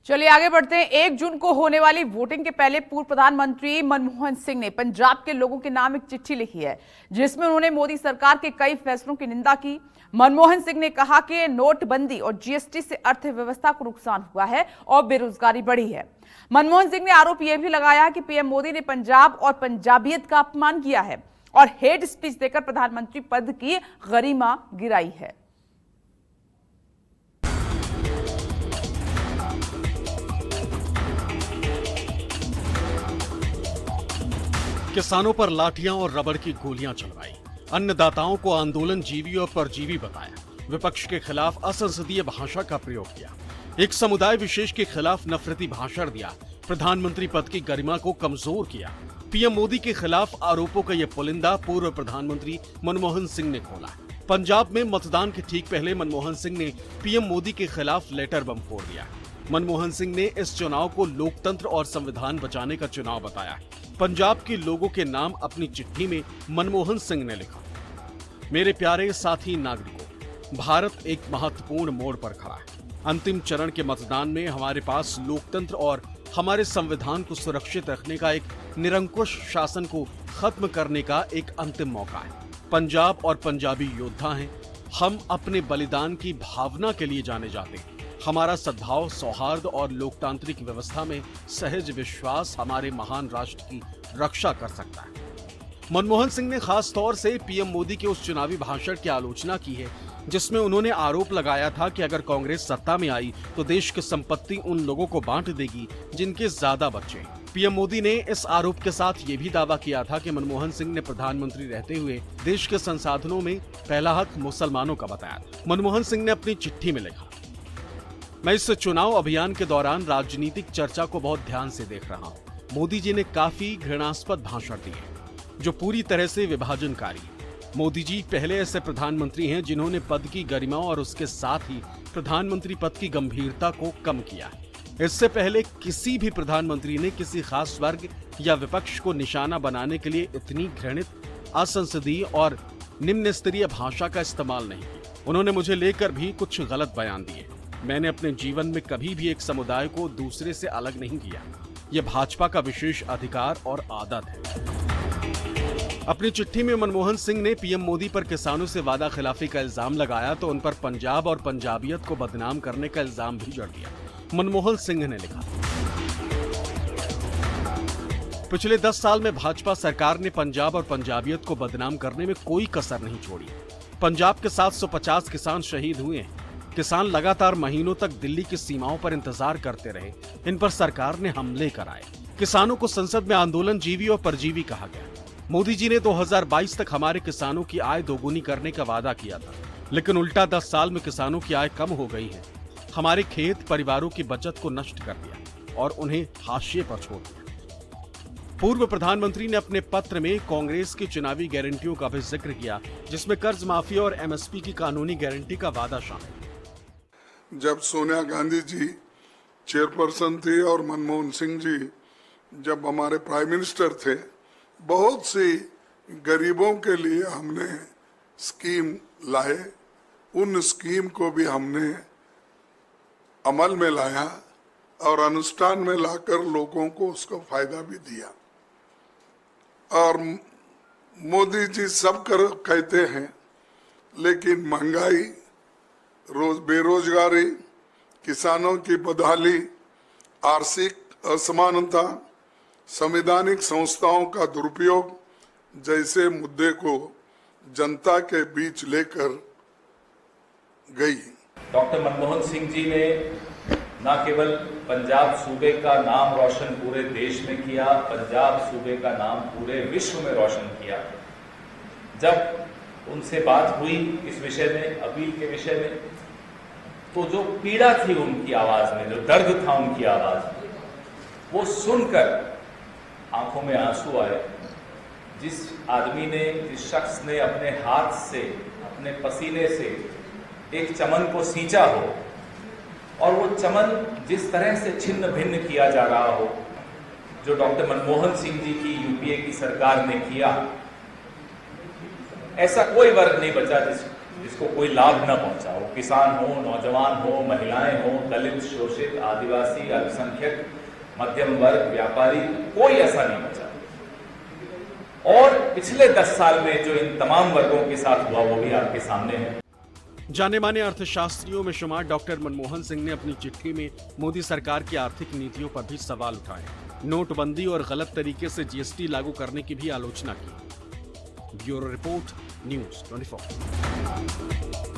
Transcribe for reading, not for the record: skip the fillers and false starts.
चलिए आगे बढ़ते हैं। 1 जून को होने वाली वोटिंग के पहले पूर्व प्रधानमंत्री मनमोहन सिंह ने पंजाब के लोगों के नाम एक चिट्ठी लिखी है, जिसमें उन्होंने मोदी सरकार के कई फैसलों की निंदा की। मनमोहन सिंह ने कहा कि नोटबंदी और जीएसटी से अर्थव्यवस्था को नुकसान हुआ है और बेरोजगारी बढ़ी है। मनमोहन सिंह ने आरोप यह भी लगाया कि पीएम मोदी ने पंजाब और पंजाबियत का अपमान किया है और हेट स्पीच देकर प्रधानमंत्री पद की गरिमा गिराई है। किसानों पर लाठियां और रबड़ की गोलियां चलवाई, अन्नदाताओं को आंदोलन जीवी और परजीवी बताया, विपक्ष के खिलाफ असंसदीय भाषा का प्रयोग किया, एक समुदाय विशेष के खिलाफ नफरती भाषण दिया, प्रधानमंत्री पद की गरिमा को कमजोर किया। पीएम मोदी के खिलाफ आरोपों का यह पुलिंदा पूर्व प्रधानमंत्री मनमोहन सिंह ने खोला। पंजाब में मतदान के ठीक पहले मनमोहन सिंह ने पीएम मोदी के खिलाफ लेटर बम फोड़ दिया। मनमोहन सिंह ने इस चुनाव को लोकतंत्र और संविधान बचाने का चुनाव बताया। पंजाब के लोगों के नाम अपनी चिट्ठी में मनमोहन सिंह ने लिखा, मेरे प्यारे साथी नागरिकों, भारत एक महत्वपूर्ण मोड़ पर खड़ा है। अंतिम चरण के मतदान में हमारे पास लोकतंत्र और हमारे संविधान को सुरक्षित रखने का, एक निरंकुश शासन को खत्म करने का एक अंतिम मौका है। पंजाब और पंजाबी योद्धा हैं। हम अपने बलिदान की भावना के लिए जाने जाते हैं। हमारा सद्भाव, सौहार्द और लोकतांत्रिक व्यवस्था में सहज विश्वास हमारे महान राष्ट्र की रक्षा कर सकता है। मनमोहन सिंह ने खास तौर से पीएम मोदी के उस चुनावी भाषण की आलोचना की है, जिसमें उन्होंने आरोप लगाया था कि अगर कांग्रेस सत्ता में आई तो देश की संपत्ति उन लोगों को बांट देगी जिनके ज्यादा बच्चे हैं। पीएम मोदी ने इस आरोप के साथ ये भी दावा किया था कि मनमोहन सिंह ने प्रधानमंत्री रहते हुए देश के संसाधनों में पहला हक मुसलमानों का बताया। मनमोहन सिंह ने अपनी चिट्ठी में लिखा, मैं इस चुनाव अभियान के दौरान राजनीतिक चर्चा को बहुत ध्यान से देख रहा हूं। मोदी जी ने काफी घृणास्पद भाषण दिए जो पूरी तरह से विभाजनकारी है। मोदी जी पहले ऐसे प्रधानमंत्री हैं जिन्होंने पद की गरिमा और उसके साथ ही प्रधानमंत्री पद की गंभीरता को कम किया है। इससे पहले किसी भी प्रधानमंत्री ने किसी खास वर्ग या विपक्ष को निशाना बनाने के लिए इतनी घृणित, असंसदीय और निम्न स्तरीय भाषा का इस्तेमाल नहीं किया। उन्होंने मुझे लेकर भी कुछ गलत बयान दिए। मैंने अपने जीवन में कभी भी एक समुदाय को दूसरे से अलग नहीं किया। यह भाजपा का विशेष अधिकार और आदत है। अपनी चिट्ठी में मनमोहन सिंह ने पीएम मोदी पर किसानों से वादा खिलाफी का इल्जाम लगाया तो उन पर पंजाब और पंजाबियत को बदनाम करने का इल्जाम भी जड़ दिया। मनमोहन सिंह ने लिखा, पिछले 10 साल में भाजपा सरकार ने पंजाब और पंजाबियत को बदनाम करने में कोई कसर नहीं छोड़ी। पंजाब के 750 किसान शहीद हुए हैं। किसान लगातार महीनों तक दिल्ली की सीमाओं पर इंतजार करते रहे। इन पर सरकार ने हमले कराए। किसानों को संसद में आंदोलन जीवी और परजीवी कहा गया। मोदी जी ने 2022 तक हमारे किसानों की आय दोगुनी करने का वादा किया था, लेकिन उल्टा 10 साल में किसानों की आय कम हो गई है। हमारे खेत परिवारों की बचत को नष्ट कर दिया और उन्हें हाशिए पर छोड़ दिया। पूर्व प्रधानमंत्री ने अपने पत्र में कांग्रेस की चुनावी गारंटियों का भी जिक्र किया, जिसमें कर्ज माफी और एमएसपी की कानूनी गारंटी का वादा शामिल। जब सोनिया गांधी जी चेयरपर्सन थी और मनमोहन सिंह जी जब हमारे प्राइम मिनिस्टर थे, बहुत सी गरीबों के लिए हमने स्कीम लाए। उन स्कीम को भी हमने अमल में लाया और अनुष्ठान में लाकर लोगों को उसका फायदा भी दिया। और मोदी जी सब कहते हैं, लेकिन महंगाई, बेरोजगारी, किसानों की बदहाली, आर्थिक असमानता, संवैधानिक संस्थाओं का दुरुपयोग जैसे मुद्दे को जनता के बीच लेकर गई। डॉक्टर मनमोहन सिंह जी ने न केवल पंजाब सूबे का नाम रोशन पूरे देश में किया, पंजाब सूबे का नाम पूरे विश्व में रोशन किया। जब उनसे बात हुई इस विषय में, अपील के विषय में, तो जो पीड़ा थी उनकी आवाज में, जो दर्द था उनकी आवाज में, वो सुनकर आंखों में आंसू आए। जिस आदमी ने, जिस शख्स ने अपने हाथ से, अपने पसीने से एक चमन को सींचा हो और वो चमन जिस तरह से छिन्न भिन्न किया जा रहा हो, जो डॉक्टर मनमोहन सिंह जी की यूपीए की सरकार ने किया, ऐसा कोई वर्ग नहीं बचा जिसको कोई लाभ न पहुंचा, वो किसान हो, नौजवान हो, महिलाएं हो, दलित, शोषित, आदिवासी, अल्पसंख्यक, मध्यम वर्ग, व्यापारी, कोई ऐसा नहीं बचा। और पिछले 10 साल में जो इन तमाम वर्गों के साथ हुआ वो भी आपके सामने है। जाने माने अर्थशास्त्रियों में शुमार डॉक्टर मनमोहन सिंह ने अपनी चिट्ठी में मोदी सरकार की आर्थिक नीतियों पर भी सवाल उठाए, नोटबंदी और गलत तरीके से जीएसटी लागू करने की भी आलोचना की। Bureau report, news 24।